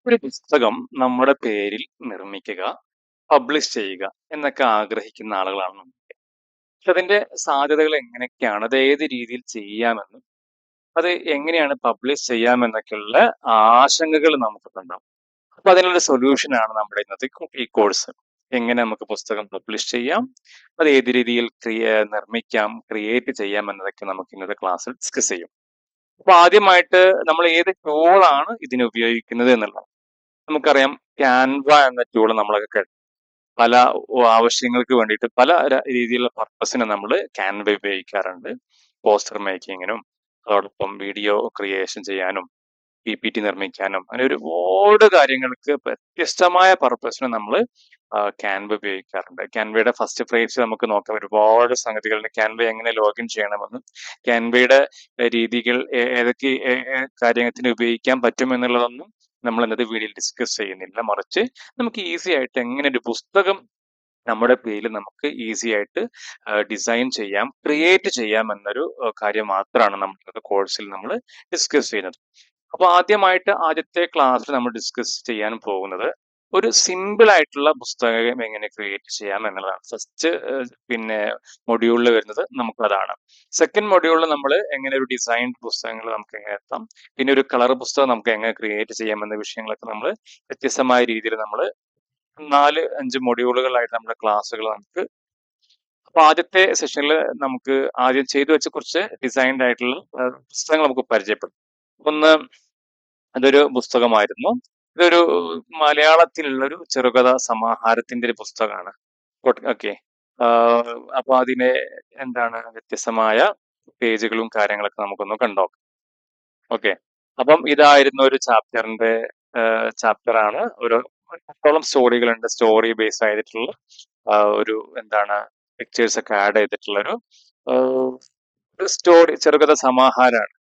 ഒരു പുസ്തകം നമ്മുടെ പേരിൽ നിർമ്മിക്കുക, പബ്ലിഷ് ചെയ്യുക എന്നൊക്കെ ആഗ്രഹിക്കുന്ന ആളുകളാണ് നമ്മൾ. പക്ഷെ അതിന്റെ സാധ്യതകൾ എങ്ങനെയൊക്കെയാണ്, അത് ഏത് രീതിയിൽ ചെയ്യാമെന്നും അത് എങ്ങനെയാണ് പബ്ലിഷ് ചെയ്യാമെന്നൊക്കെയുള്ള ആശങ്കകൾ നമുക്കുണ്ടാവും. അപ്പൊ അതിനുള്ള സൊല്യൂഷനാണ് നമ്മുടെ ഇന്നത്തെ ഈ കോഴ്സ്. എങ്ങനെ നമുക്ക് പുസ്തകം പബ്ലിഷ് ചെയ്യാം, അത് ഏത് രീതിയിൽ നിർമ്മിക്കാം, ക്രിയേറ്റ് ചെയ്യാം എന്നതൊക്കെ നമുക്ക് ഇന്നത്തെ ക്ലാസ്സിൽ ഡിസ്കസ് ചെയ്യും. അപ്പൊ ആദ്യമായിട്ട് നമ്മൾ ഏത് ടൂളാണ് ഇതിന് ഉപയോഗിക്കുന്നത് എന്നുള്ളത് നമുക്കറിയാം. ക്യാൻവ എന്ന ടൂൾ നമ്മളൊക്കെ പല ആവശ്യങ്ങൾക്ക് വേണ്ടിയിട്ട് പല രീതിയിലുള്ള പർപ്പസിന് നമ്മൾ ക്യാൻവ ഉപയോഗിക്കാറുണ്ട്. പോസ്റ്റർ മേക്കിങ്ങിനും അതോടൊപ്പം വീഡിയോ ക്രിയേഷൻ ചെയ്യാനും PPT നിർമ്മിക്കാനും അങ്ങനെ ഒരുപാട് കാര്യങ്ങൾക്ക് വ്യത്യസ്തമായ പർപ്പസിന് നമ്മൾ ക്യാൻവ ഉപയോഗിക്കാറുണ്ട്. ക്യാൻവയുടെ ഫസ്റ്റ് ഫ്രേസ് നമുക്ക് നോക്കാം. ഒരുപാട് സംഗതികളുണ്ട്. ക്യാൻവ എങ്ങനെ ലോഗിൻ ചെയ്യണമെന്നും ക്യാൻവയുടെ രീതികൾ ഏതൊക്കെ കാര്യത്തിന് ഉപയോഗിക്കാൻ പറ്റും എന്നുള്ളതൊന്നും നമ്മൾ ഇന്നത്തെ വീഡിയോയിൽ ഡിസ്കസ് ചെയ്യുന്നില്ല. മറിച്ച് നമുക്ക് ഈസി ആയിട്ട് എങ്ങനെ ഒരു പുസ്തകം നമ്മുടെ പേരിൽ നമുക്ക് ഈസി ആയിട്ട് ഡിസൈൻ ചെയ്യാം, ക്രിയേറ്റ് ചെയ്യാം എന്നൊരു കാര്യം മാത്രമാണ് നമ്മുടെ കോഴ്സിൽ നമ്മൾ ഡിസ്കസ് ചെയ്യുന്നത്. അപ്പൊ ആദ്യത്തെ ക്ലാസ്സിൽ നമ്മൾ ഡിസ്കസ് ചെയ്യാൻ പോകുന്നത് ഒരു സിമ്പിൾ ആയിട്ടുള്ള പുസ്തകം എങ്ങനെ ക്രിയേറ്റ് ചെയ്യാം എന്നുള്ളതാണ്. ഫസ്റ്റ് മൊഡ്യൂളിൽ വരുന്നത് നമുക്കതാണ്. സെക്കൻഡ് മൊഡ്യൂളിൽ നമ്മൾ എങ്ങനെ ഒരു ഡിസൈൻഡ് പുസ്തകങ്ങൾ നമുക്ക് എങ്ങനെ എത്താം, പിന്നെ ഒരു കളർ പുസ്തകം നമുക്ക് എങ്ങനെ ക്രിയേറ്റ് ചെയ്യാം എന്ന വിഷയങ്ങളൊക്കെ നമ്മൾ വ്യത്യസ്തമായ രീതിയിൽ നമ്മൾ 4-5 മൊഡ്യൂളുകളായിട്ട് നമ്മുടെ ക്ലാസ്സുകൾ നമുക്ക്. അപ്പൊ ആദ്യത്തെ സെഷനിൽ നമുക്ക് ആദ്യം ചെയ്തു വെച്ച കുറച്ച് ഡിസൈൻഡ് ആയിട്ടുള്ള പുസ്തകങ്ങൾ നമുക്ക് പരിചയപ്പെടും. ഒന്ന്, അതൊരു പുസ്തകമായിരുന്നു. ഇതൊരു മലയാളത്തിലുള്ള ഒരു ചെറുകഥ സമാഹാരത്തിന്റെ ഒരു പുസ്തകമാണ്. ഓക്കെ. അപ്പൊ അതിനെ വ്യത്യസ്തമായ പേജുകളും കാര്യങ്ങളൊക്കെ നമുക്കൊന്ന് കണ്ടോക്കാം. ഓക്കെ. അപ്പം ഇതായിരുന്നു ഒരു ചാപ്റ്ററാണ്. ഒരു 10ഓളം സ്റ്റോറികളുണ്ട്. സ്റ്റോറി ബേസ് ആയിട്ടുള്ള ഒരു പിക്ചേഴ്സ് ഒക്കെ ആഡ് ചെയ്തിട്ടുള്ള ഒരു സ്റ്റോറി ചെറുകഥ സമാഹാരമാണ്.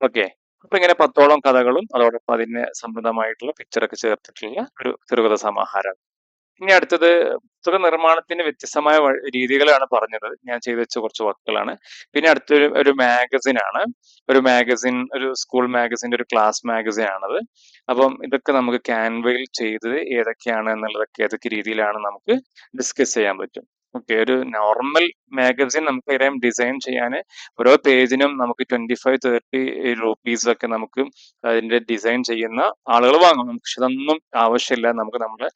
ഓക്കെ. അപ്പൊ ഇങ്ങനെ 10ഓളം കഥകളും അതോടൊപ്പം അതിന് സംബന്ധമായിട്ടുള്ള പിക്ചറൊക്കെ ചേർത്തിട്ടുള്ള ഒരു ചെറുകഥ സമാഹാരമാണ്. ഇനി അടുത്തത് പുസ്തക നിർമ്മാണത്തിന്റെ വ്യത്യസ്തമായ രീതികളാണ് പറഞ്ഞത്. ഞാൻ ചെയ്തു വെച്ച കുറച്ച് വർക്കുകളാണ്. പിന്നെ അടുത്തൊരു ഒരു മാഗസിൻ ആണ്. ഒരു സ്കൂൾ മാഗസിന്റെ ഒരു ക്ലാസ് മാഗസിൻ ആണത്. അപ്പം ഇതൊക്കെ നമുക്ക് ക്യാൻവയിൽ ചെയ്ത് ഏതൊക്കെയാണ് എന്നുള്ളതൊക്കെ ഏതൊക്കെ രീതിയിലാണ് നമുക്ക് ഡിസ്കസ് ചെയ്യാൻ പറ്റും. ഓക്കെ. ഒരു നോർമൽ മാഗസിൻ നമുക്ക് ഡിസൈൻ ചെയ്യാൻ ഓരോ പേജിനും നമുക്ക് 25-30 രൂപീസ് ഒക്കെ നമുക്ക് അതിന്റെ ഡിസൈൻ ചെയ്യുന്ന ആളുകൾ വാങ്ങും. പക്ഷെ ഇതൊന്നും ആവശ്യമില്ല. നമുക്ക് നമ്മുടെ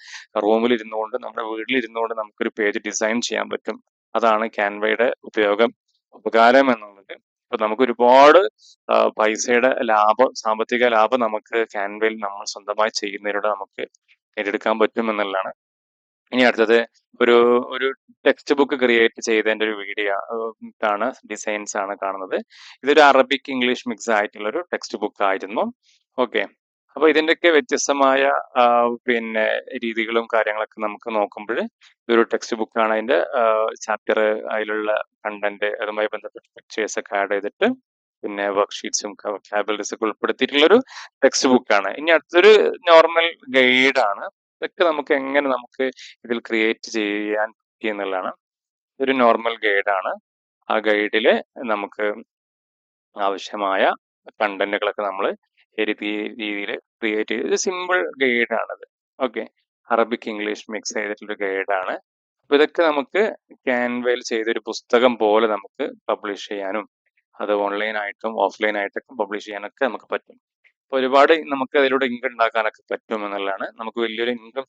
റൂമിൽ ഇരുന്നുകൊണ്ട് നമ്മുടെ വീട്ടിലിരുന്നുകൊണ്ട് നമുക്കൊരു പേജ് ഡിസൈൻ ചെയ്യാൻ പറ്റും. അതാണ് ക്യാൻവയുടെ ഉപകാരം എന്നുള്ളത്. അപ്പൊ നമുക്ക് ഒരുപാട് പൈസയുടെ സാമ്പത്തിക ലാഭം നമുക്ക് ക്യാൻവയിൽ നമ്മൾ സ്വന്തമായി ചെയ്യുന്നതിലൂടെ നമുക്ക് നേടിയെടുക്കാൻ പറ്റും എന്നുള്ളതാണ്. ഇനി അടുത്തത് ഒരു ടെക്സ്റ്റ് ബുക്ക് ക്രിയേറ്റ് ചെയ്തതിന്റെ ഒരു വീഡിയോ ആണ്, ഡിസൈൻസ് ആണ് കാണുന്നത്. ഇതൊരു അറബിക് ഇംഗ്ലീഷ് മിക്സ് ആയിട്ടുള്ള ഒരു ടെക്സ്റ്റ് ബുക്ക് ആയിരുന്നു. ഓക്കെ. അപ്പൊ ഇതിന്റെയൊക്കെ വ്യത്യസ്തമായ രീതികളും കാര്യങ്ങളൊക്കെ നമുക്ക് നോക്കുമ്പോൾ ഇതൊരു ടെക്സ്റ്റ് ബുക്കാണ്. അതിന്റെ ചാപ്റ്റർ, അതിലുള്ള കണ്ടന്റ്, അതുമായി ബന്ധപ്പെട്ട പിക്ചേഴ്സ് ഒക്കെ ആഡ് ചെയ്തിട്ട് പിന്നെ വർക്ക്ഷീറ്റ്സും വൊക്കാബുലറീസ് ഒക്കെ ഉൾപ്പെടുത്തിയിട്ടുള്ള ഒരു ടെക്സ്റ്റ് ബുക്കാണ്. ഇനി അടുത്തൊരു നോർമൽ ഗൈഡാണ്. ഇതൊക്കെ നമുക്ക് എങ്ങനെ നമുക്ക് ഇതിൽ ക്രിയേറ്റ് ചെയ്യാൻ പറ്റും എന്നുള്ളതാണ്. ഒരു നോർമൽ ഗൈഡാണ്. ആ ഗൈഡില് നമുക്ക് ആവശ്യമായ കണ്ടന്റുകളൊക്കെ നമ്മൾ രീതിയിൽ ക്രിയേറ്റ് ചെയ്ത് സിമ്പിൾ ഗൈഡാണത്. ഓക്കെ. അറബിക് ഇംഗ്ലീഷ് മിക്സ് ചെയ്തിട്ടുള്ള ഗൈഡാണ്. അപ്പൊ ഇതൊക്കെ നമുക്ക് ക്യാൻവയിൽ ചെയ്തൊരു പുസ്തകം പോലെ നമുക്ക് പബ്ലിഷ് ചെയ്യാനും അത് ഓൺലൈനായിട്ടും ഓഫ്ലൈൻ ആയിട്ടൊക്കെ പബ്ലിഷ് ചെയ്യാനൊക്കെ നമുക്ക് പറ്റും. ഒരുപാട് നമുക്ക് അതിലൂടെ ഇൻകം ഉണ്ടാക്കാനൊക്കെ പറ്റും എന്നുള്ളതാണ്. നമുക്ക് വലിയൊരു ഇൻകം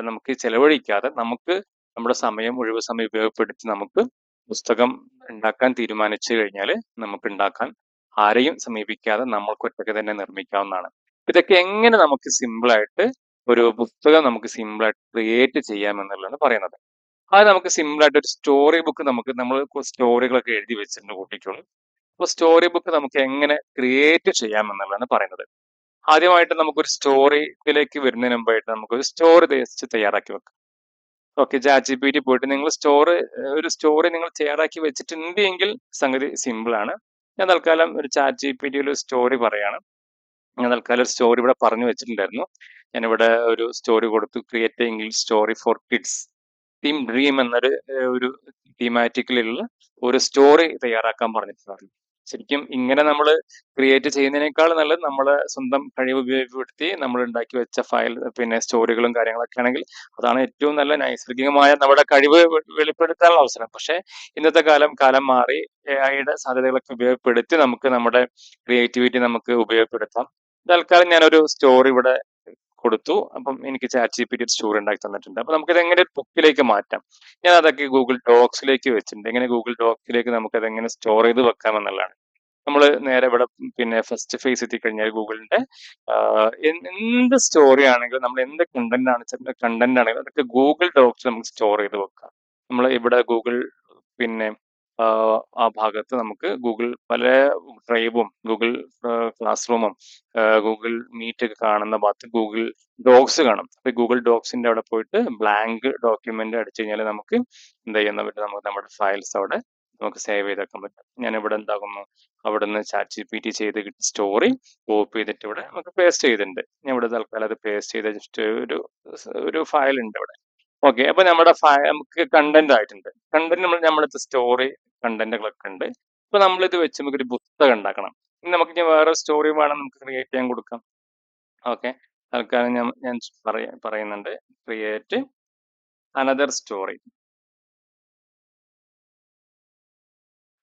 നമുക്ക് ചെലവഴിക്കാതെ നമുക്ക് നമ്മുടെ ഒഴിവ് സമയം ഉപയോഗപ്പെടുത്തി നമുക്ക് പുസ്തകം ഉണ്ടാക്കാൻ തീരുമാനിച്ചു കഴിഞ്ഞാൽ നമുക്ക് ഉണ്ടാക്കാൻ ആരെയും സമീപിക്കാതെ നമ്മൾക്ക് ഒറ്റയ്ക്ക് തന്നെ നിർമ്മിക്കാവുന്നതാണ്. ഇതൊക്കെ എങ്ങനെ നമുക്ക് സിമ്പിളായിട്ട് ഒരു പുസ്തകം നമുക്ക് സിമ്പിളായിട്ട് ക്രിയേറ്റ് ചെയ്യാം എന്നുള്ളതാണ് പറയുന്നത്. അത് നമുക്ക് സിമ്പിളായിട്ട് ഒരു സ്റ്റോറി ബുക്ക് നമ്മൾ സ്റ്റോറികളൊക്കെ എഴുതി വെച്ചിട്ടുണ്ട് കുട്ടിക്കുള്ള. അപ്പോൾ സ്റ്റോറി ബുക്ക് നമുക്ക് എങ്ങനെ ക്രിയേറ്റ് ചെയ്യാം എന്നുള്ളതാണ് പറയുന്നത്. ആദ്യമായിട്ട് നമുക്കൊരു സ്റ്റോറിയിലേക്ക് വരുന്നതിന് മുമ്പായിട്ട് നമുക്കൊരു സ്റ്റോറി തയ്യാറാക്കി വെക്കാം. ഓക്കെ. ChatGPT പോയിട്ട് ഒരു സ്റ്റോറി നിങ്ങൾ തയ്യാറാക്കി വെച്ചിട്ടുണ്ട് എങ്കിൽ സംഗതി സിമ്പിൾ ആണ്. ഞാൻ തൽക്കാലം ഒരു ChatGPT-യിൽ ഒരു സ്റ്റോറി പറയാണ്. ഞാൻ തൽക്കാലം ഒരു സ്റ്റോറി ഇവിടെ പറഞ്ഞു വെച്ചിട്ടുണ്ടായിരുന്നു. ഞാനിവിടെ ഒരു സ്റ്റോറി കൊടുത്തു, create English story for kids team dream എന്നൊരു തീമാറ്റിക്കിലുള്ള ഒരു സ്റ്റോറി തയ്യാറാക്കാൻ പറഞ്ഞിട്ടുണ്ടായിരുന്നു. ശരിക്കും ഇങ്ങനെ നമ്മൾ ക്രിയേറ്റ് ചെയ്യുന്നതിനേക്കാൾ നല്ലത് നമ്മളെ സ്വന്തം കഴിവ് ഉപയോഗപ്പെടുത്തി നമ്മൾ ഉണ്ടാക്കി വെച്ച ഫയൽ പിന്നെ സ്റ്റോറികളും കാര്യങ്ങളൊക്കെ ആണെങ്കിൽ അതാണ് ഏറ്റവും നല്ല നൈസർഗികമായ നമ്മുടെ കഴിവ് വെളിപ്പെടുത്താനുള്ള അവസരം. പക്ഷേ ഇന്നത്തെ കാലം മാറി എഐയുടെ സാധ്യതകളൊക്കെ ഉപയോഗപ്പെടുത്തി നമുക്ക് നമ്മുടെ ക്രിയേറ്റിവിറ്റി നമുക്ക് ഉപയോഗപ്പെടുത്താം. തൽക്കാലം ഞാനൊരു സ്റ്റോറി ഇവിടെ കൊടുത്തു. അപ്പം എനിക്ക് ChatGPT ഒരു സ്റ്റോറി ഉണ്ടാക്കി തന്നിട്ടുണ്ട്. അപ്പൊ നമുക്കിത് എങ്ങനെ ഒരു ബുക്കിലേക്ക് മാറ്റാം. ഞാൻ അതൊക്കെ ഗൂഗിൾ ഡോക്സിലേക്ക് വെച്ചിട്ടുണ്ട്. എങ്ങനെ ഗൂഗിൾ ഡോക്സിലേക്ക് നമുക്കത് എങ്ങനെ സ്റ്റോർ ചെയ്ത് വെക്കാം എന്നുള്ളതാണ്. നമ്മൾ നേരെ ഇവിടെ പിന്നെ ഫസ്റ്റ് ഫേസ് എത്തിക്കഴിഞ്ഞാൽ ഗൂഗിളിന്റെ എന്ത് സ്റ്റോറി ആണെങ്കിലും നമ്മൾ എന്ത് കണ്ടന്റ് ആണെങ്കിലും അതൊക്കെ ഗൂഗിൾ ഡോക്സ് നമുക്ക് സ്റ്റോർ ചെയ്ത് വെക്കാം. നമ്മൾ ഇവിടെ ഗൂഗിൾ പിന്നെ ആ ഭാഗത്ത് നമുക്ക് ഗൂഗിൾ പല ഡ്രൈവും ഗൂഗിൾ ക്ലാസ് റൂമും ഗൂഗിൾ മീറ്റ് ഒക്കെ കാണുന്ന ഭാഗത്ത് ഗൂഗിൾ ഡോക്സ് കാണും. അപ്പൊ ഗൂഗിൾ ഡോക്സിന്റെ അവിടെ പോയിട്ട് ബ്ലാങ്ക് ഡോക്യുമെന്റ് അടിച്ചു കഴിഞ്ഞാൽ നമുക്ക് എന്ത് ചെയ്യാൻ പറ്റും, നമുക്ക് നമ്മുടെ ഫയൽസ് അവിടെ നമുക്ക് സേവ് ചെയ്തേക്കാൻ പറ്റും. ഞാൻ ഇവിടെ എന്താകുന്നു, അവിടെ നിന്ന് ChatGPT ചെയ്ത് കിട്ടിയ സ്റ്റോറി കോപ്പി ചെയ്തിട്ട് ഇവിടെ നമുക്ക് പേസ്റ്റ് ചെയ്തിട്ടുണ്ട്. ഞാൻ ഇവിടെ തൽക്കാലം അത് പേസ്റ്റ് ചെയ്ത ജസ്റ്റ് ഒരു ഫയൽ ഉണ്ട് ഇവിടെ. ഓക്കെ, അപ്പൊ നമ്മുടെ നമുക്ക് കണ്ടന്റ് ആയിട്ടുണ്ട്. കണ്ടന്റ് നമ്മുടെ സ്റ്റോറി കണ്ടന്റുകളൊക്കെ ഉണ്ട്. അപ്പൊ നമ്മളിത് വെച്ച് നമുക്ക് ഒരു പുസ്തകം ഉണ്ടാക്കണം. ഇനി നമുക്ക് ഇനി വേറെ സ്റ്റോറി വേണം നമുക്ക് ക്രിയേറ്റ് ചെയ്യാൻ കൊടുക്കാം. ഓക്കെ, തൽക്കാലം ഞാൻ പറയുന്നുണ്ട് create another story.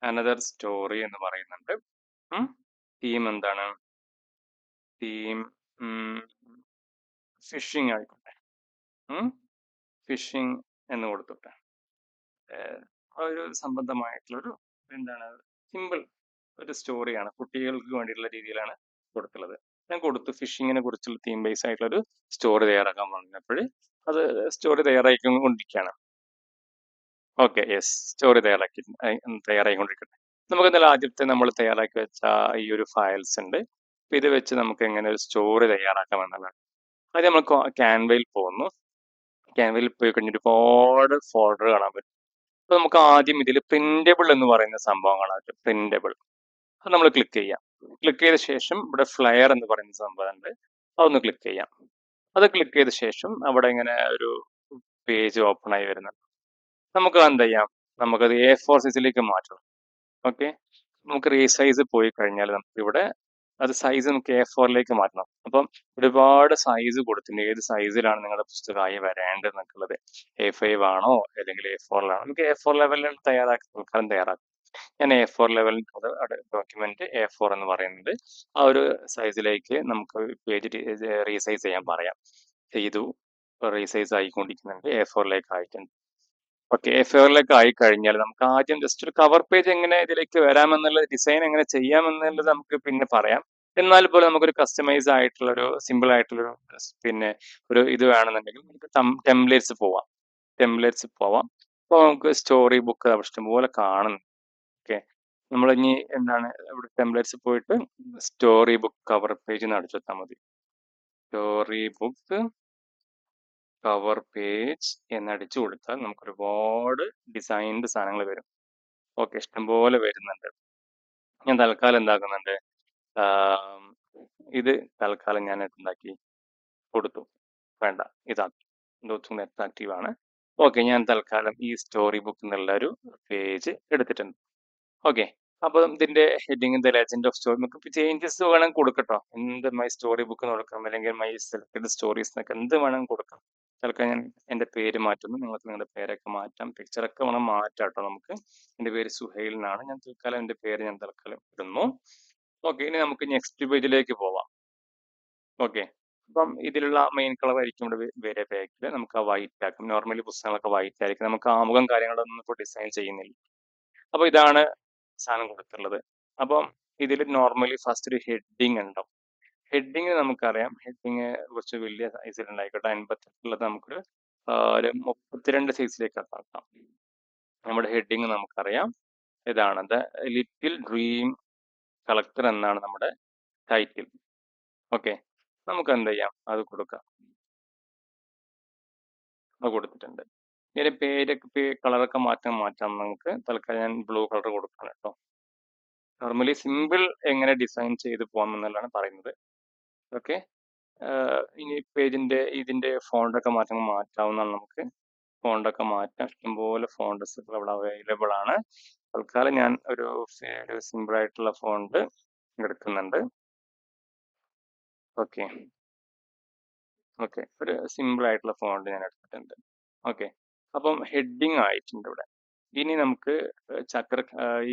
Another story എന്ന് പറയുന്നുണ്ട്. തീം എന്താണ്? തീം ഫിഷിംഗ് ആയിക്കോട്ടെ. ഫിഷിംഗ് എന്ന് കൊടുത്തോട്ടെ. ഒരു സംബന്ധമായിട്ടുള്ളൊരു എന്താണ് സിമ്പിൾ ഒരു സ്റ്റോറിയാണ്, കുട്ടികൾക്ക് വേണ്ടിയിട്ടുള്ള രീതിയിലാണ് കൊടുത്തുള്ളത്. ഞാൻ കൊടുത്തു ഫിഷിങ്ങിനെ കുറിച്ചുള്ള തീം ബേസ് ആയിട്ടുള്ള ഒരു സ്റ്റോറി തയ്യാറാക്കാൻ പറഞ്ഞപ്പോൾ അത് സ്റ്റോറി തയ്യാറാക്കിക്കൊണ്ടിരിക്കുകയാണ്. ഓക്കെ, യെസ്, സ്റ്റോറി തയ്യാറായിക്കൊണ്ടിരിക്കട്ടെ. നമുക്ക് എന്തായാലും ആദ്യത്തെ നമ്മൾ തയ്യാറാക്കി വെച്ച ഈ ഒരു ഫയൽസ് ഉണ്ട്. അപ്പൊ ഇത് വെച്ച് നമുക്ക് എങ്ങനെ ഒരു സ്റ്റോറി തയ്യാറാക്കാം എന്നുള്ളതാണ്. ആദ്യം നമ്മൾ ക്യാൻവയിൽ പോകുന്നു. ക്യാൻവയിൽ പോയി കഴിഞ്ഞ് ഒരുപാട് ഫോൾഡർ കാണാൻ പറ്റും. അപ്പൊ നമുക്ക് ആദ്യം ഇതിൽ പ്രിന്റബിൾ എന്ന് പറയുന്ന സംഭവം കാണാൻ പറ്റും. പ്രിന്റബിൾ, അത് നമ്മൾ ക്ലിക്ക് ചെയ്യാം. ക്ലിക്ക് ചെയ്ത ശേഷം ഇവിടെ ഫ്ലയർ എന്ന് പറയുന്ന സംഭവം ഉണ്ട്, അതൊന്ന് ക്ലിക്ക് ചെയ്യാം. അത് ക്ലിക്ക് ചെയ്ത ശേഷം അവിടെ ഇങ്ങനെ ഒരു പേജ് ഓപ്പൺ ആയി വരുന്നുണ്ട്. നമുക്ക് എന്ത് ചെയ്യാം, നമുക്കത് A4 സൈസിലേക്ക് മാറ്റണം. ഓക്കെ, നമുക്ക് റീസൈസ് പോയി കഴിഞ്ഞാൽ നമുക്ക് ഇവിടെ അത് സൈസ് നമുക്ക് A4ലേക്ക് മാറ്റണം. അപ്പം ഒരുപാട് സൈസ് കൊടുത്തിട്ടുണ്ട്. ഏത് സൈസിലാണ് നിങ്ങളുടെ പുസ്തകമായി വരേണ്ടത് എന്നൊക്കെയുള്ളത്. A5 ആണോ അല്ലെങ്കിൽ A4ലാണോ? നമുക്ക് A4 ലെവലിൽ തയ്യാറാക്കാം. ഞാൻ A4 ലെവൽ ഡോക്യുമെന്റ് A4 എന്ന് പറയുന്നത് ആ ഒരു സൈസിലേക്ക് നമുക്ക് പേജ് റീസൈസ് ചെയ്യാൻ പറയാം. ചെയ്തു, റീസൈസ് ആയിക്കൊണ്ടിരിക്കുന്നുണ്ട്. A4ലേക്ക് ആയിട്ടുണ്ട്. ഓക്കെ, A4ലേക്ക് ആയി കഴിഞ്ഞാൽ നമുക്ക് ആദ്യം ജസ്റ്റ് ഒരു കവർ പേജ് എങ്ങനെ ഇതിലേക്ക് വരാമെന്നുള്ള ഡിസൈൻ എങ്ങനെ ചെയ്യാമെന്നുള്ളത് നമുക്ക് പിന്നെ പറയാം. എന്നാൽ പോലും നമുക്കൊരു കസ്റ്റമൈസ് ആയിട്ടുള്ള ഒരു സിമ്പിൾ ആയിട്ടുള്ള പിന്നെ ഒരു ഇത് വേണമെന്നുണ്ടെങ്കിൽ നമുക്ക് ടെംപ്ലേറ്റ്സ് പോവാം. അപ്പോൾ നമുക്ക് സ്റ്റോറി ബുക്ക് ഇഷ്ടംപോലെ കാണുന്നു. ഓക്കെ, നമ്മൾ ഇനി എന്താണ് ഇവിടെ ടെംപ്ലേറ്റ്സ് പോയിട്ട് സ്റ്റോറി ബുക്ക് കവർ പേജ് എന്ന് അടിച്ചെത്താൽ മതി. സ്റ്റോറി ബുക്ക് കവർ പേജ് എന്നടിച്ചു കൊടുത്താൽ നമുക്ക് ഒരുപാട് ഡിസൈൻഡ് സാധനങ്ങൾ വരും. ഓക്കെ, ഇഷ്ടംപോലെ വരുന്നുണ്ട്. ഞാൻ തൽക്കാലം എന്താക്കുന്നുണ്ട്, ഇത് തൽക്കാലം ഞാൻ എന്താക്കി കൊടുത്തു, വേണ്ട ഇതാക്കി, നെറ്റ് ആക്റ്റീവ് ആണ്. ഓക്കെ, ഞാൻ തൽക്കാലം ഈ സ്റ്റോറി ബുക്ക് എന്നുള്ള ഒരു പേജ് എടുത്തിട്ടുണ്ട്. ഓക്കെ, അപ്പൊ ഇതിന്റെ heading the legend of story, നമുക്ക് ചേഞ്ചസ് വേണം കൊടുക്കട്ടോ. എന്ത് മൈ സ്റ്റോറി ബുക്ക് കൊടുക്കാം, അല്ലെങ്കിൽ മൈ സെലക്ടഡ് സ്റ്റോറീസ് എന്നൊക്കെ എന്ത് വേണം കൊടുക്കാം. തൽക്കാലം ഞാൻ എന്റെ പേര് മാറ്റുന്നു. നിങ്ങൾക്ക് നിങ്ങളുടെ പേരൊക്കെ മാറ്റാം, പിക്ചറൊക്കെ വേണം മാറ്റാം കേട്ടോ. നമുക്ക് എന്റെ പേര് സുഹൈൽ എന്നാണ്. ഞാൻ തൽക്കാലം എന്റെ പേര് ഞാൻ തൽക്കാലം ഇടുന്നു. ഓക്കെ, ഇനി നമുക്ക് നെക്സ്റ്റ് പേജിലേക്ക് പോവാം. ഓക്കെ, അപ്പം ഇതിലുള്ള മെയിൻ കളർ ആയിരിക്കും ഇവിടെ വരെ ബാക്കിൽ. നമുക്ക് ആ വൈറ്റ് ആക്കും. നോർമലി പുസ്തകങ്ങളൊക്കെ വൈറ്റ് ആയിരിക്കും. നമുക്ക് ആമുഖം കാര്യങ്ങളൊന്നും ഇപ്പോൾ ഡിസൈൻ ചെയ്യുന്നില്ല. അപ്പൊ ഇതാണ് സാധനം കൊടുത്തിട്ടുള്ളത്. അപ്പം ഇതിൽ നോർമലി ഫസ്റ്റ് ഒരു ഹെഡിങ് ഉണ്ടാവും. ഹെഡിങ് നമുക്കറിയാം, ഹെഡിങ് കുറച്ച് വലിയ സൈസിൽ ഉണ്ടായിക്കോട്ടെ. 58 നമുക്കൊരു 32 സൈസിലേക്ക് ആക്കാം. നമ്മുടെ ഹെഡിങ് നമുക്കറിയാം, ഇതാണ് ദ ലിറ്റിൽ ഡ്രീം കളക്ടർ എന്നാണ് നമ്മുടെ ടൈറ്റിൽ. ഓക്കെ, നമുക്ക് എന്ത് ചെയ്യാം, അത് കൊടുക്കാം. അത് കൊടുത്തിട്ടുണ്ട്. ഇതിന്റെ പേരൊക്കെ കളറൊക്കെ മാറ്റാം. നമുക്ക് തൽക്കാലം ഞാൻ ബ്ലൂ കളർ കൊടുക്കണം കേട്ടോ. നോർമലി സിമ്പിൾ എങ്ങനെ ഡിസൈൻ ചെയ്ത് പോകാമെന്നുള്ളതാണ് പറയുന്നത്. ഓക്കെ, ഇനി പേജിന്റെ ഇതിന്റെ ഫോണ്ടൊക്കെ മാറ്റാവുന്നതാണ് നമുക്ക്. ഫോണ്ടൊക്കെ മാറ്റാം. ഇഷ്ടംപോലെ ഫോണ്ടസുകൾ അവിടെ അവൈലബിൾ ആണ്. തൽക്കാലം ഞാൻ ഒരു സിമ്പിൾ ആയിട്ടുള്ള ഫോണ്ട് എടുക്കുന്നുണ്ട്. ഓക്കെ ഓക്കെ, ഒരു സിമ്പിൾ ആയിട്ടുള്ള ഫോണ്ട് ഞാൻ എടുത്തിട്ടുണ്ട്. ഓക്കെ, അപ്പം ഹെഡിങ് ആയിട്ടുണ്ട് ഇവിടെ. ഇനി നമുക്ക്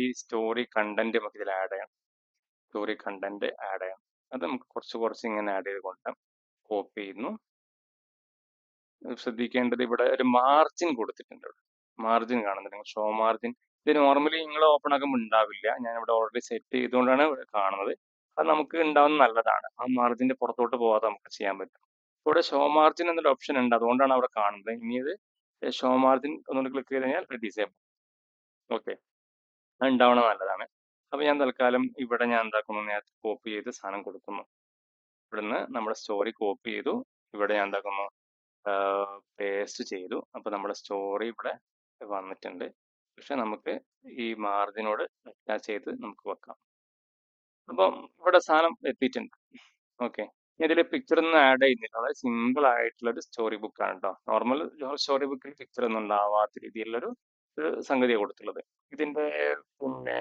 ഈ സ്റ്റോറി കണ്ടന്റ് നമുക്ക് ഇതിൽ ആഡ് ചെയ്യണം. സ്റ്റോറി കണ്ടന്റ് ആഡ് ചെയ്യണം. അത് നമുക്ക് കുറച്ച് കുറച്ച് ഇങ്ങനെ ആഡ് ചെയ്ത് കൊണ്ടുവരാം. കോപ്പി ചെയ്യുന്നു. ശ്രദ്ധിക്കേണ്ടത് ഇവിടെ ഒരു മാർജിൻ കൊടുത്തിട്ടുണ്ട്. മാർജിൻ കാണുന്നുണ്ട് നിങ്ങൾ, ഷോ മാർജിൻ. ഇത് നോർമലി നിങ്ങൾ ഓപ്പൺ ആക്കുമ്പോൾ ഉണ്ടാവില്ല. ഞാൻ ഇവിടെ ഓൾറെഡി സെറ്റ് ചെയ്തുകൊണ്ടാണ് കാണുന്നത്. അത് നമുക്ക് ഉണ്ടാവുന്ന നല്ലതാണ്. ആ മാർജിന്റെ പുറത്തോട്ട് പോകാതെ നമുക്ക് ചെയ്യാൻ പറ്റും. ഇവിടെ ഷോ മാർജിൻ എന്നൊരു ഓപ്ഷൻ ഉണ്ട്, അതുകൊണ്ടാണ് അവിടെ കാണുന്നത്. ഇനി ഇത് ഷോ മാർജിൻ ഒന്നുകൂടി ക്ലിക്ക് ചെയ്ത് കഴിഞ്ഞാൽ ഡിസേബിൾ. ഓക്കെ, അത് ഉണ്ടാവണത് നല്ലതാണ്. അപ്പൊ ഞാൻ തൽക്കാലം ഇവിടെ ഞാൻ എന്താക്കുന്നു, നേരത്തെ കോപ്പി ചെയ്ത് സാധനം കൊടുക്കുന്നു. ഇവിടുന്ന് നമ്മുടെ സ്റ്റോറി കോപ്പി ചെയ്തു. ഇവിടെ ഞാൻ എന്താക്കുന്നു, പേസ്റ്റ് ചെയ്തു. അപ്പൊ നമ്മുടെ സ്റ്റോറി ഇവിടെ വന്നിട്ടുണ്ട്. പക്ഷെ നമുക്ക് ഈ മാർജിനോട് അറ്റാച്ച് ചെയ്ത് നമുക്ക് വെക്കാം. അപ്പം ഇവിടെ സാധനം എത്തിയിട്ടുണ്ട്. ഓക്കെ, ഇതിൽ പിക്ചർ ഒന്നും ആഡ് ചെയ്യുന്നില്ല. വളരെ സിമ്പിൾ ആയിട്ടുള്ള ഒരു സ്റ്റോറി ബുക്കാണ് കേട്ടോ. നോർമൽ സ്റ്റോറി ബുക്കിൽ പിക്ചർ ഒന്നും ഉണ്ടാവാത്ത രീതിയിലുള്ളൊരു സംഗതിയാണ് കൊടുത്തുള്ളത്. ഇതിന്റെ പിന്നെ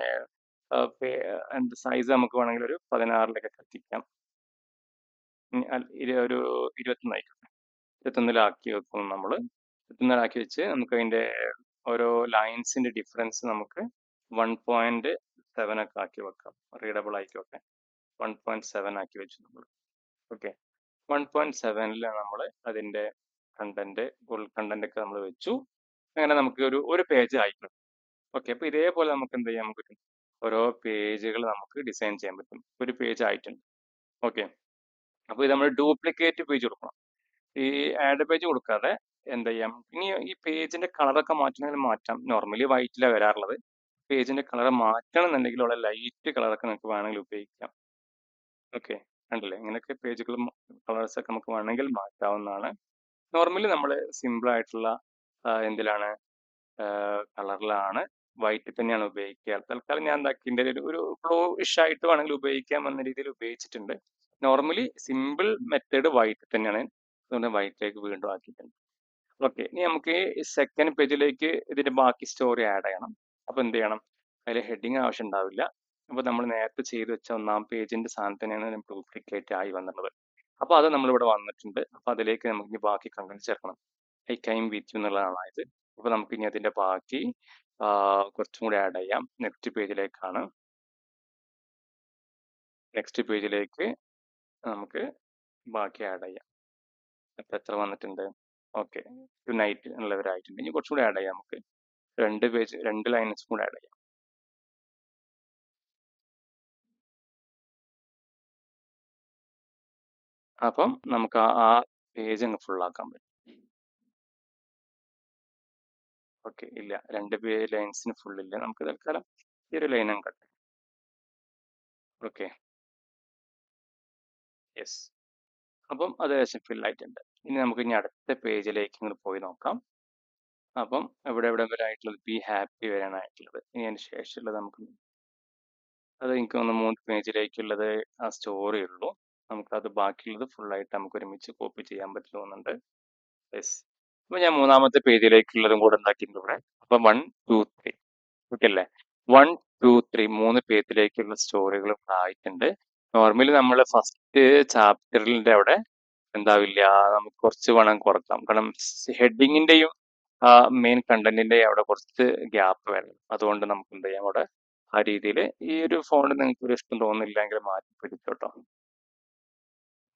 സൈസ് നമുക്ക് വേണമെങ്കിൽ ഒരു 16 എത്തിക്കാം. ഒരു 21 ആയിക്കോട്ടെ. 21 വെക്കും നമ്മൾ. 21 വെച്ച് നമുക്ക് അതിന്റെ ഓരോ ലൈൻസിന്റെ ഡിഫറൻസ് നമുക്ക് 1.7 ഒക്കെ ആക്കി വെക്കാം. റീഡബിൾ ആയിക്കോട്ടെ. 1.7 ആക്കി വെച്ചു നമ്മൾ. ഓക്കെ, 1.7 നമ്മൾ അതിന്റെ കണ്ടന്റ്, ഫുൾ കണ്ടന്റ് ഒക്കെ നമ്മൾ വെച്ചു. അങ്ങനെ നമുക്ക് ഒരു പേജ് ആയിക്കോട്ടെ. ഓക്കെ, അപ്പൊ ഇതേപോലെ നമുക്ക് എന്ത് ചെയ്യാൻ പറ്റും, ഓരോ പേജുകൾ നമുക്ക് ഡിസൈൻ ചെയ്യാൻ പറ്റും. ഒരു പേജ് ആയിട്ടുണ്ട്. ഓക്കെ, അപ്പൊ ഇത് നമ്മൾ ഡ്യൂപ്ലിക്കേറ്റ് പേജ് കൊടുക്കണം. ഈ ആഡ് പേജ് കൊടുക്കാതെ എന്ത് ചെയ്യാം, ഇനി ഈ പേജിന്റെ കളറൊക്കെ മാറ്റണമെങ്കിൽ മാറ്റാം. നോർമലി വൈറ്റിലാണ് വരാറുള്ളത്. പേജിന്റെ കളർ മാറ്റണം എന്നുണ്ടെങ്കിൽ ഉള്ള ലൈറ്റ് കളറൊക്കെ നമുക്ക് വേണമെങ്കിൽ ഉപയോഗിക്കാം. ഓക്കെ, കണ്ടില്ലേ, ഇങ്ങനെയൊക്കെ പേജുകളും കളേഴ്സ് ഒക്കെ നമുക്ക് വേണമെങ്കിൽ മാറ്റാവുന്നതാണ്. നോർമലി നമ്മൾ സിമ്പിൾ ആയിട്ടുള്ള എന്തിലാണ്, കളറിലാണ്, വൈറ്റ് തന്നെയാണ് ഉപയോഗിക്കുക. തൽക്കാലം ഞാൻ എന്താക്കിൻ്റെ ഒരു ബ്ലൂയിഷ് ആയിട്ട് വേണമെങ്കിൽ ഉപയോഗിക്കാം എന്ന രീതിയിൽ ഉപയോഗിച്ചിട്ടുണ്ട്. നോർമലി സിമ്പിൾ മെത്തേഡ് വൈറ്റ് തന്നെയാണ്, അതുകൊണ്ട് വൈറ്റിലേക്ക് വീണ്ടും ആക്കിയിട്ടുണ്ട്. ഓക്കെ, ഇനി നമുക്ക് സെക്കൻഡ് പേജിലേക്ക് ഇതിന്റെ ബാക്കി സ്റ്റോറി ആഡ് ചെയ്യണം. അപ്പൊ എന്ത് ചെയ്യണം, അതിൽ ഹെഡിങ് ആവശ്യം ഉണ്ടാവില്ല. അപ്പൊ നമ്മൾ നേരത്തെ ചെയ്ത് വെച്ച ഒന്നാം പേജിന്റെ സാധനം തന്നെയാണ് ഡ്യൂപ്ലിക്കേറ്റ് ആയി വന്നിട്ടുള്ളത്. അപ്പൊ അത് നമ്മളിവിടെ വന്നിട്ടുണ്ട്. അപ്പൊ അതിലേക്ക് നമുക്ക് ഇനി ബാക്കി കണ്ടന്റ് ചേർക്കണം. ഐ കൈം വിത്ത് യു എന്നുള്ളതാണ് ഇത്. അപ്പൊ നമുക്ക് ഇനി അതിന്റെ ബാക്കി കുറച്ചും കൂടി ആഡ് ചെയ്യാം. നെക്സ്റ്റ് പേജിലേക്കാണ്. നെക്സ്റ്റ് പേജിലേക്ക് നമുക്ക് ബാക്കി ആഡ് ചെയ്യാം. അപ്പൊ എത്ര വന്നിട്ടുണ്ട്? ഓക്കെ, ടു നൈറ്റ് എന്നുള്ളവരായിട്ടുണ്ട്. ഇനി കുറച്ചുകൂടി ആഡ് ചെയ്യാം. നമുക്ക് 2 ലൈൻസ് കൂടെ ആഡ് ചെയ്യാം. അപ്പം നമുക്ക് ആ പേജ് അങ്ങ് ഫുൾ ആക്കാൻ പറ്റും. ഓക്കെ, ഇല്ല, 2 ലൈൻസിന് ഫുൾ ഇല്ല. നമുക്ക് തൽക്കാലം ഈ ഒരു ലൈൻ അങ്ങ് കട്ട്. Okay, yes. അപ്പം അത് ഏകദേശം ഫിൽ ആയിട്ടുണ്ട്. ഇനി നമുക്ക് ഇനി അടുത്ത പേജിലേക്ക് ഇങ്ങോട്ട് പോയി നോക്കാം. അപ്പം എവിടെ വരെ ആയിട്ടുള്ളത്, ബി ഹാപ്പി വരാനായിട്ടുള്ളത്. ഇനി അതിന് ശേഷമുള്ളത് നമുക്ക്, അത് എനിക്ക് തോന്നുന്നു 3 പേജിലേക്കുള്ളത് ആ സ്റ്റോറി ഉള്ളൂ. നമുക്കത് ബാക്കിയുള്ളത് ഫുള്ളായിട്ട് നമുക്ക് ഒരുമിച്ച് കോപ്പി ചെയ്യാൻ പറ്റും തോന്നുന്നുണ്ട്. യെസ്, അപ്പൊ ഞാൻ 3-മത്തെ പേജിലേക്കുള്ളതും കൂടെ ഉണ്ടാക്കിയിട്ടുണ്ട് ഇവിടെ. അപ്പൊ 1, 2, 3 ഓക്കെ അല്ലേ. 1, 2, 3 3 പേജിലേക്കുള്ള സ്റ്റോറികൾ ആയിട്ടുണ്ട്. നോർമലി നമ്മൾ ഫസ്റ്റ് ചാപ്റ്ററിന്റെ അവിടെ എന്താവില്ല, നമുക്ക് കുറച്ച് വേണം കുറക്കാം. കാരണം ഹെഡിങ്ങിന്റെയും മെയിൻ കണ്ടന്റിന്റെയും അവിടെ കുറച്ച് ഗ്യാപ്പ് വേണം. അതുകൊണ്ട് നമുക്ക് എന്ത് ചെയ്യാം, അവിടെ ആ രീതിയിൽ ഈ ഒരു ഫോണ്ട് നിങ്ങൾക്ക് ഒരു ഇഷ്ടം തോന്നുന്നില്ലെങ്കിൽ മാറ്റി പിടിച്ചോട്ടോ.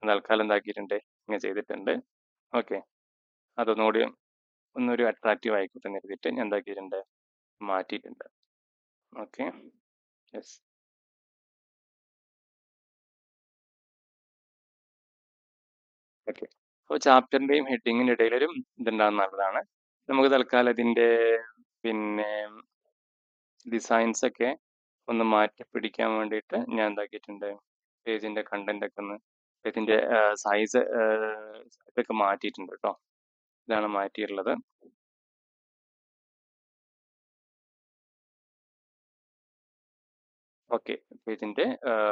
തൽക്കാലം എന്താക്കിയിട്ടുണ്ട്, ഇങ്ങനെ ചെയ്തിട്ടുണ്ട്. ഓക്കെ, അതൊന്നുകൂടി ഒന്നൊരു അട്രാക്റ്റീവ് ആയിക്കോട്ടെ എന്ന് കരുതിയിട്ട് ഞാൻ എന്താക്കിയിട്ടുണ്ട്, മാറ്റിയിട്ടുണ്ട്. Okay, yes. ഓക്കെ, അപ്പോൾ ചാപ്റ്ററിന്റെയും ഹെഡിങ്ങിന്റെ ഇടയിൽ ഒരു ഇതുണ്ടാകുന്ന നല്ലതാണ്. നമുക്ക് തൽക്കാലം ഇതിന്റെ പിന്നെ ഡിസൈൻസ് ഒക്കെ ഒന്ന് മാറ്റി പിടിക്കാൻ വേണ്ടിയിട്ട് ഞാൻ എന്താക്കിയിട്ടുണ്ട്, പേജിന്റെ കണ്ടന്റ് ഒക്കെ ഒന്ന്, ഇതിന്റെ സൈസ് ഇതൊക്കെ മാറ്റിയിട്ടുണ്ട് കേട്ടോ. ഇതാണ് മാറ്റിയിട്ടുള്ളത്. ഓക്കെ, പേജിന്റെ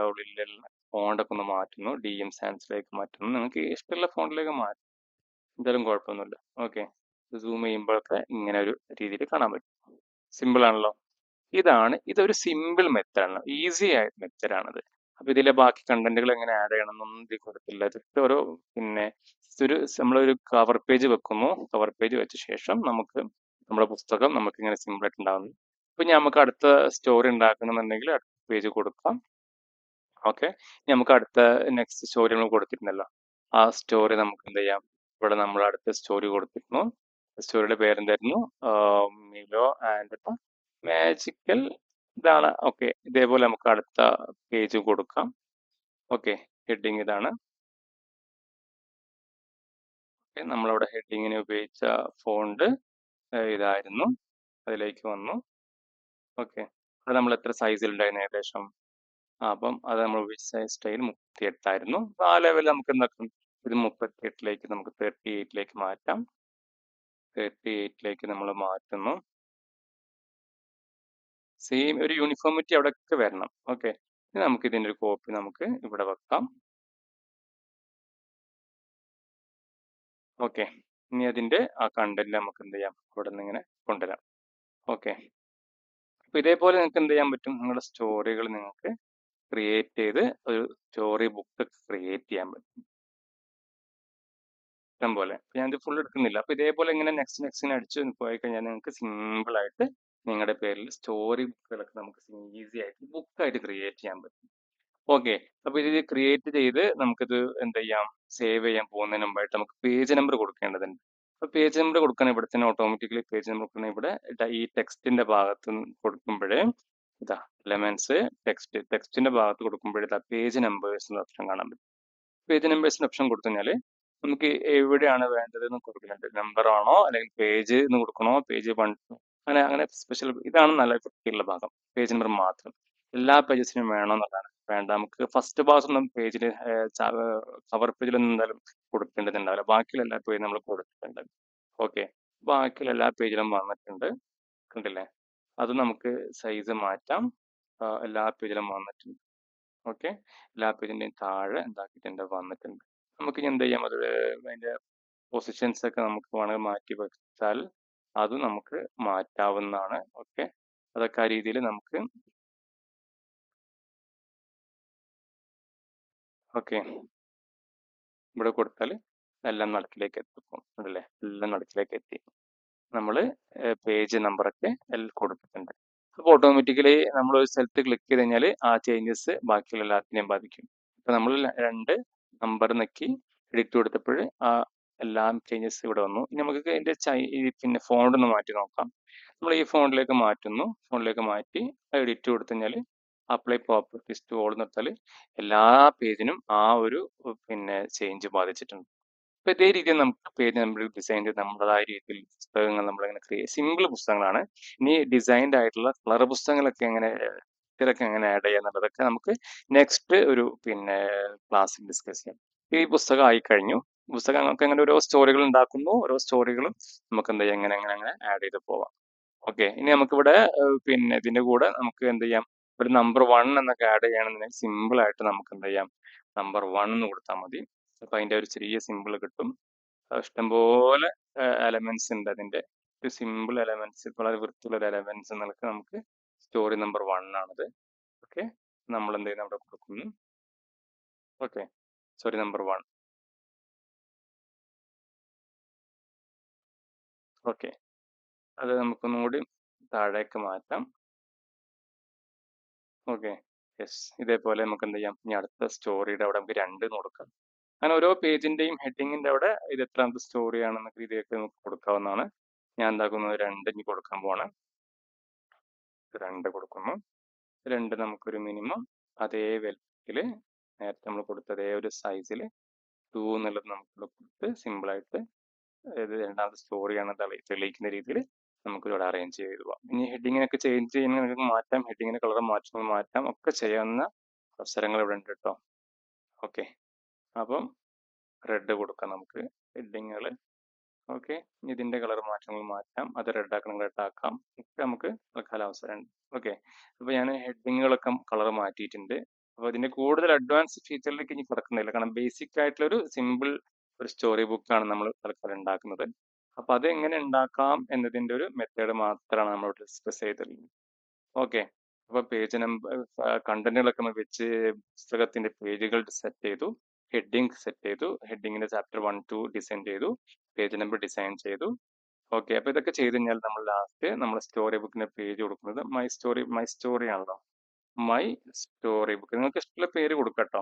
ഉള്ളിലുള്ള ഫോണ്ടൊക്കെ ഒന്ന് മാറ്റുന്നു, DM സാൻസിലേക്ക് മാറ്റുന്നു. നിങ്ങൾക്ക് ഇഷ്ടമുള്ള ഫോണ്ടിലേക്ക് മാറ്റും, എന്തായാലും കുഴപ്പമൊന്നുമില്ല. ഓക്കെ, സൂം ചെയ്യുമ്പോഴൊക്കെ ഇങ്ങനെ ഒരു രീതിയിൽ കാണാൻ പറ്റും. സിമ്പിൾ ആണല്ലോ. ഇതൊരു സിമ്പിൾ മെത്തേഡാണ്, ഈസി ആയ മെത്തേഡാണിത്. അപ്പൊ ഇതിലെ ബാക്കി കണ്ടന്റുകൾ എങ്ങനെ ആഡ് ചെയ്യണം എന്നൊന്നും ഇതിൽ കൊടുത്തില്ല. ജസ്റ്റ് ഓരോ പിന്നെ നമ്മളൊരു കവർ പേജ് വെക്കുന്നു. കവർ പേജ് വെച്ച ശേഷം നമുക്ക് നമ്മുടെ പുസ്തകം നമുക്ക് ഇങ്ങനെ സിമ്പിൾ ആയിട്ട് ഉണ്ടാകുന്നു. ഇപ്പൊ നമുക്ക് അടുത്ത സ്റ്റോറി ഉണ്ടാക്കണമെന്നുണ്ടെങ്കിൽ അടുത്ത പേജ് കൊടുക്കാം. ഓക്കെ, നമുക്ക് അടുത്ത നെക്സ്റ്റ് സ്റ്റോറി നമ്മൾ കൊടുത്തിരുന്നല്ലോ, ആ സ്റ്റോറി നമുക്ക് എന്ത് ചെയ്യാം, ഇവിടെ നമ്മൾ അടുത്ത സ്റ്റോറി കൊടുത്തിരുന്നു. സ്റ്റോറിയുടെ പേരെന്തായിരുന്നു? Milo and magical. ഇതാണ്. ഓക്കെ, ഇതേപോലെ നമുക്ക് അടുത്ത പേജ് കൊടുക്കാം. ഓക്കെ, ഹെഡിങ് ഇതാണ്. നമ്മളവിടെ ഹെഡിങ്ങിന് ഉപയോഗിച്ച ഫോണ്ട് ഇതായിരുന്നു, അതിലേക്ക് വന്നു. ഓക്കെ, അത് നമ്മൾ എത്ര സൈസിൽ ഉണ്ടായിരുന്നു ഏകദേശം? അപ്പം അത് നമ്മൾ ഉപയോഗിച്ച സ്റ്റൈൽ 38 ആയിരുന്നു. ആ ലെവൽ നമുക്ക് എന്താക്കാം, ഇത് 38ലേക്ക് നമുക്ക് 38ലേക്ക് മാറ്റാം. 38ലേക്ക് നമ്മൾ മാറ്റുന്നു. സെയിം ഒരു യൂണിഫോമിറ്റി അവിടെയൊക്കെ വരണം. ഓക്കെ, നമുക്ക് ഇതിന്റെ ഒരു കോപ്പി നമുക്ക് ഇവിടെ വെക്കാം. ഓക്കെ, ഇനി അതിന്റെ ആ കണ്ടന്റ് നമുക്ക് എന്ത് ചെയ്യാം, ഇവിടെ നിന്ന് ഇങ്ങനെ കൊണ്ടുവരാം. ഓക്കെ, അപ്പൊ ഇതേപോലെ നിങ്ങൾക്ക് എന്ത് ചെയ്യാൻ പറ്റും, നിങ്ങളുടെ സ്റ്റോറികൾ നിങ്ങൾക്ക് ക്രിയേറ്റ് ചെയ്ത് ഒരു സ്റ്റോറി ബുക്ക് ക്രിയേറ്റ് ചെയ്യാൻ പറ്റും ഇഷ്ടം പോലെ. ഞാനിത് ഫുൾ എടുക്കുന്നില്ല. അപ്പൊ ഇതേപോലെ ഇങ്ങനെ നെക്സ്റ്റ് അടിച്ചു പോയി കഴിഞ്ഞാൽ നിങ്ങൾക്ക് സിമ്പിൾ ആയിട്ട് നിങ്ങളുടെ പേരിൽ സ്റ്റോറി ബുക്കുകളൊക്കെ നമുക്ക് ഈസി ആയിട്ട് ബുക്കായിട്ട് ക്രിയേറ്റ് ചെയ്യാൻ പറ്റും. ഓക്കെ, അപ്പൊ ഇത് ക്രിയേറ്റ് ചെയ്ത് നമുക്കിത് എന്ത് ചെയ്യാം, സേവ് ചെയ്യാൻ പോകുന്നതിന് മുമ്പായിട്ട് നമുക്ക് പേജ് നമ്പർ കൊടുക്കേണ്ടതുണ്ട്. അപ്പൊ പേജ് നമ്പർ കൊടുക്കാൻ ഇവിടെ തന്നെ ഓട്ടോമാറ്റിക്കലി പേജ് നമ്പർ കൊടുക്കണം. ഇവിടെ ഈ ടെക്സ്റ്റിന്റെ ഭാഗത്ത് കൊടുക്കുമ്പോഴേ ഇതാ എലമെന്റ്സ് ടെക്സ്റ്റിന്റെ ഭാഗത്ത് കൊടുക്കുമ്പോഴേ ഇതാ പേജ് നമ്പേഴ്സ് എന്ന ഓപ്ഷൻ കാണാൻ പറ്റും. പേജ് നമ്പേഴ്സിന്റെ ഓപ്ഷൻ കൊടുത്തു കഴിഞ്ഞാൽ നമുക്ക് എവിടെയാണ് വേണ്ടത് എന്ന് കൊടുക്കുന്നുണ്ട്. നമ്പർ ആണോ അല്ലെങ്കിൽ പേജ് എന്ന് കൊടുക്കണോ, പേജ് 1 അങ്ങനെ അങ്ങനെ സ്പെഷ്യൽ. ഇതാണ് നല്ല വൃത്തിയുള്ള ഭാഗം, പേജ് നമ്പർ മാത്രം. എല്ലാ പേജസിനും വേണോ എന്നുള്ളതാണ്. വേണ്ട, നമുക്ക് ഫസ്റ്റ് ഭാഗത്തൊന്നും പേജിൽ കവർ പേജിലൊന്നും എന്തായാലും കൊടുക്കേണ്ടതുണ്ടാവില്ല. ബാക്കിയുള്ള എല്ലാ പേജും നമ്മൾ കൊടുത്തിട്ടുണ്ട്. ഓക്കെ, ബാക്കിയുള്ള എല്ലാ പേജിലും വന്നിട്ടുണ്ട്, കണ്ടില്ലേ? അത് നമുക്ക് സൈസ് മാറ്റാം. എല്ലാ പേജിലും വന്നിട്ടുണ്ട്. ഓക്കെ, എല്ലാ പേജിന്റെയും താഴെ എന്താക്കിയിട്ടുണ്ട്, വന്നിട്ടുണ്ട്. നമുക്ക് ഇനി എന്ത് ചെയ്യാം, അത് അതിന്റെ പൊസിഷൻസ് ഒക്കെ നമുക്ക് വേണമെങ്കിൽ മാറ്റി വെച്ചാൽ അത് നമുക്ക് മാറ്റാവുന്നതാണ്. ഓക്കെ, അതൊക്കെ ആ രീതിയിൽ നമുക്ക്. ഓക്കെ, ഇവിടെ കൊടുത്താൽ എല്ലാം നടുക്കിലേക്ക് എത്തിക്കും, അല്ലേ? എല്ലാം നടുക്കിലേക്ക് എത്തി. നമ്മൾ പേജ് നമ്പറൊക്കെ എല്ലാം കൊടുത്തിട്ടുണ്ട്. അപ്പോൾ ഓട്ടോമാറ്റിക്കലി നമ്മൾ ഒരു സ്ഥലത്ത് ക്ലിക്ക് ചെയ്ത് കഴിഞ്ഞാൽ ആ ചേഞ്ചസ് ബാക്കിയുള്ള എല്ലാത്തിനെയും ബാധിക്കും. ഇപ്പൊ നമ്മൾ 2 നമ്പർ നെക്കി എഡിറ്റ് കൊടുത്തപ്പോൾ ആ എല്ലാ ചേഞ്ചസ് ഇവിടെ വന്നു. ഇനി നമുക്ക് ഇതിന്റെ പിന്നെ ഫോണ്ട് ഒന്ന് മാറ്റി നോക്കാം. നമ്മൾ ഈ ഫോണ്ടിലേക്ക് മാറ്റുന്നു. ഫോണ്ടിലേക്ക് മാറ്റി എഡിറ്റ് കൊടുത്തു കഴിഞ്ഞാൽ അപ്ലൈ പ്രോപ്പർട്ടീസ് ടു ഓൾ നിർത്താൽ എല്ലാ പേജിനും ആ ഒരു പിന്നെ ചേഞ്ച് ബാധിച്ചിട്ടുണ്ട്. അപ്പൊ ഇതേ രീതിയിൽ നമുക്ക് പേജ് നമ്പർ ഡിസൈൻ ചെയ്ത് നമ്മുടേതായ രീതിയിൽ പുസ്തകങ്ങൾ നമ്മളിങ്ങനെ സിമ്പിൾ പുസ്തകങ്ങളാണ്. ഇനി ഡിസൈൻഡ് ആയിട്ടുള്ള കളർ പുസ്തകങ്ങളൊക്കെ എങ്ങനെ ഇതൊക്കെ എങ്ങനെ ആഡ് ചെയ്യുക എന്നുള്ളതൊക്കെ നമുക്ക് നെക്സ്റ്റ് ഒരു പിന്നെ ക്ലാസ്സിൽ ഡിസ്കസ് ചെയ്യാം. ഈ പുസ്തകം ആയി കഴിഞ്ഞു. പുസ്തകം നമുക്ക് അങ്ങനെ ഓരോ സ്റ്റോറികൾ ഉണ്ടാക്കുന്നു. ഓരോ സ്റ്റോറികളും നമുക്ക് എന്താ ചെയ്യാം, എങ്ങനെ എങ്ങനെ അങ്ങനെ ആഡ് ചെയ്ത് പോവാം. ഓക്കെ, ഇനി നമുക്കിവിടെ പിന്നെ ഇതിന്റെ കൂടെ നമുക്ക് എന്ത് ചെയ്യാം, ഒരു നമ്പർ 1 എന്നൊക്കെ ആഡ് ചെയ്യണമെന്നുണ്ടെങ്കിൽ സിമ്പിൾ ആയിട്ട് നമുക്ക് എന്ത് ചെയ്യാം, നമ്പർ 1 എന്ന് കൊടുത്താൽ മതി. അപ്പൊ അതിന്റെ ഒരു ചെറിയ സിമ്പിൾ കിട്ടും. ഇഷ്ടംപോലെ എലമെന്റ്സ് ഉണ്ട് അതിന്റെ. സിമ്പിൾ എലമെന്റ്സ്, വളരെ വൃത്തിയുള്ള ഒരു എലമെന്റ്സ് എന്നൊക്കെ നമുക്ക് സ്റ്റോറി നമ്പർ 1 ആണത്. ഓക്കെ, നമ്മൾ എന്ത് ചെയ്യുന്നു, അവിടെ കൊടുക്കുന്നു. Okay, story number 1. ഓക്കെ, അത് നമുക്കൊന്നും കൂടി താഴേക്ക് മാറ്റാം. Okay, yes. ഇതേപോലെ നമുക്ക് എന്ത് ചെയ്യാം, ഇനി അടുത്ത സ്റ്റോറിയുടെ അവിടെ നമുക്ക് 2 കൊടുക്കാം. അങ്ങനെ ഓരോ പേജിന്റെയും ഹെഡിങ്ങിന്റെ അവിടെ ഇത് എത്രാമത്തെ സ്റ്റോറി ആണെന്നൊക്കെ രീതിയൊക്കെ നമുക്ക് കൊടുക്കാവുന്നതാണ്. ഞാൻ എന്താക്കുന്നത്, 2 ഇനി കൊടുക്കാൻ പോവാണ്. 2 കൊടുക്കുന്നു. 2 നമുക്കൊരു മിനിമം അതേ വലുപ്പത്തില് നേരത്തെ നമ്മൾ കൊടുത്ത അതേ ഒരു സൈസിൽ 2 എന്നുള്ളത് നമുക്ക് കൊടുത്ത് സിമ്പിളായിട്ട് ഇത് രണ്ടാമത്തെ സ്റ്റോറിയാണ് തെളിയിക്കുന്ന രീതിയിൽ നമുക്ക് ഇവിടെ അറേഞ്ച് ചെയ്ത് പോവാം. ഇനി ഹെഡിങ്ങിനൊക്കെ ചേഞ്ച് ചെയ്യുന്ന നിങ്ങൾക്ക് മാറ്റാം, ഹെഡിങ്ങിന്റെ കളർ മാറ്റാം, ഒക്കെ ചെയ്യാവുന്ന അവസരങ്ങൾ ഇവിടെ ഉണ്ട് കേട്ടോ. ഓക്കെ, അപ്പം റെഡ് കൊടുക്കാം നമുക്ക് ഹെഡിങ്ങുകൾ. ഓക്കെ, ഇതിന്റെ കളർ മാറ്റാം, അത് റെഡ് ആക്കണം, റെഡ് ആക്കാം, ഒക്കെ നമുക്ക് തൽക്കാലം അവസരമുണ്ട്. ഓക്കെ, അപ്പൊ ഞാൻ ഹെഡിങ്ങുകളൊക്കെ കളർ മാറ്റിയിട്ടുണ്ട്. അപ്പോൾ ഇതിന്റെ കൂടുതൽ അഡ്വാൻസ് ഫീച്ചറിലേക്ക് ഇനി കിടക്കുന്നില്ല, കാരണം ബേസിക് ആയിട്ടുള്ള ഒരു സിമ്പിൾ ഒരു സ്റ്റോറി ബുക്കാണ് നമ്മൾ തൽക്കാലം ഉണ്ടാക്കുന്നത്. അപ്പൊ അത് എങ്ങനെ ഉണ്ടാക്കാം എന്നതിന്റെ ഒരു മെത്തേഡ് മാത്രമാണ് നമ്മൾ ഡിസ്കസ് ചെയ്തിട്ടുള്ളത്. ഓക്കെ. അപ്പൊ പേജ് നമ്പർ കണ്ടന്റുകളൊക്കെ നമ്മൾ വെച്ച് പുസ്തകത്തിന്റെ പേജുകൾ സെറ്റ് ചെയ്തു, ഹെഡിങ് സെറ്റ് ചെയ്തു, ഹെഡിങ്ങിന്റെ ചാപ്റ്റർ 1 2 ഡിസൈൻ ചെയ്തു, പേജ് നമ്പർ ഡിസൈൻ ചെയ്തു. ഓക്കെ. അപ്പൊ ഇതൊക്കെ ചെയ്ത് കഴിഞ്ഞാൽ നമ്മൾ ലാസ്റ്റ് നമ്മൾ സ്റ്റോറി ബുക്കിന്റെ പേജ് കൊടുക്കുന്നത് മൈ സ്റ്റോറി ആണല്ലോ. മൈ സ്റ്റോറി ബുക്ക് നിങ്ങൾക്ക് ഇഷ്ടമുള്ള പേര് കൊടുക്കട്ടോ.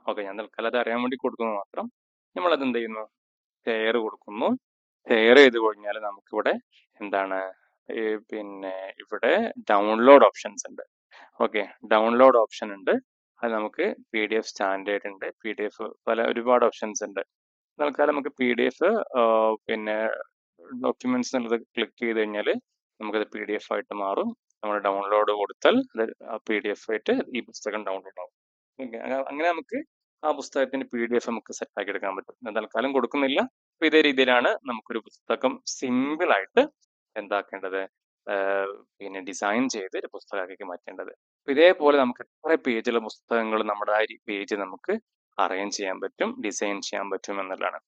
ഓക്കെ. ഞാൻ തൽക്കാലം അത് അറിയാൻ വേണ്ടി കൊടുക്കുന്നത് മാത്രം. നമ്മൾ അത് എന്ത് ചെയ്യുന്നു, ഷെയർ കൊടുക്കുന്നു. ഷെയർ ചെയ്ത് കഴിഞ്ഞാൽ നമുക്കിവിടെ എന്താണ് ഈ പിന്നെ ഇവിടെ ഡൗൺലോഡ് ഓപ്ഷൻസ് ഉണ്ട്. ഓക്കെ. ഡൗൺലോഡ് ഓപ്ഷൻ ഉണ്ട്. അത് നമുക്ക് PDF സ്റ്റാൻഡേർഡ് ഉണ്ട്, PDF ഒരുപാട് ഓപ്ഷൻസ് ഉണ്ട്. തൽക്കാലം നമുക്ക് PDF പിന്നെ ഡോക്യുമെന്റ്സ് എന്നുള്ളത് ക്ലിക്ക് ചെയ്ത് കഴിഞ്ഞാൽ നമുക്കത് PDF ആയിട്ട് മാറും. നമ്മൾ ഡൗൺലോഡ് കൊടുത്താൽ അത് PDF ആയിട്ട് ഈ പുസ്തകം ഡൗൺലോഡ് ആവും. ഓക്കെ. അങ്ങനെ നമുക്ക് ആ പുസ്തകത്തിന്റെ PDF നമുക്ക് സെറ്റ് ആക്കി എടുക്കാൻ പറ്റും. ഞാൻ തൽക്കാലം കൊടുക്കുന്നില്ല. അപ്പൊ ഇതേ രീതിയിലാണ് നമുക്കൊരു പുസ്തകം സിമ്പിൾ ആയിട്ട് എന്താക്കേണ്ടത്, പിന്നെ ഡിസൈൻ ചെയ്ത് ഒരു പുസ്തകമാക്കി മാറ്റേണ്ടത്. അപ്പൊ ഇതേപോലെ നമുക്ക് എത്ര പേജുള്ള പുസ്തകങ്ങൾ നമ്മുടെ ആ പേജ് നമുക്ക് അറേഞ്ച് ചെയ്യാൻ പറ്റും, ഡിസൈൻ ചെയ്യാൻ പറ്റും എന്നുള്ളതാണ്.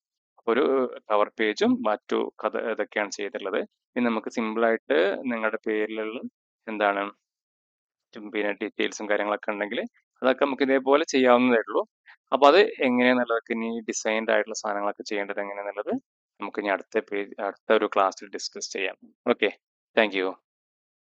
ഒരു കവർ പേജും മറ്റു കഥ ഇതൊക്കെയാണ് ചെയ്തിട്ടുള്ളത്. ഇനി നമുക്ക് സിമ്പിൾ ആയിട്ട് നിങ്ങളുടെ പേരിലുള്ള എന്താണ് പിന്നെ ഡീറ്റെയിൽസും കാര്യങ്ങളൊക്കെ ഉണ്ടെങ്കിൽ അതൊക്കെ നമുക്ക് ഇതേപോലെ ചെയ്യാവുന്നതേ ഉള്ളൂ. അപ്പൊ അത് എങ്ങനെയാന്നുള്ളതൊക്കെ ഇനി ഡിസൈൻഡ് ആയിട്ടുള്ള സാധനങ്ങളൊക്കെ ചെയ്യേണ്ടത് എങ്ങനെയാന്നുള്ളത് നമുക്ക് ഇനി അടുത്ത ഒരു ക്ലാസ്സിൽ ഡിസ്കസ് ചെയ്യാം. ഓക്കെ. Thank you.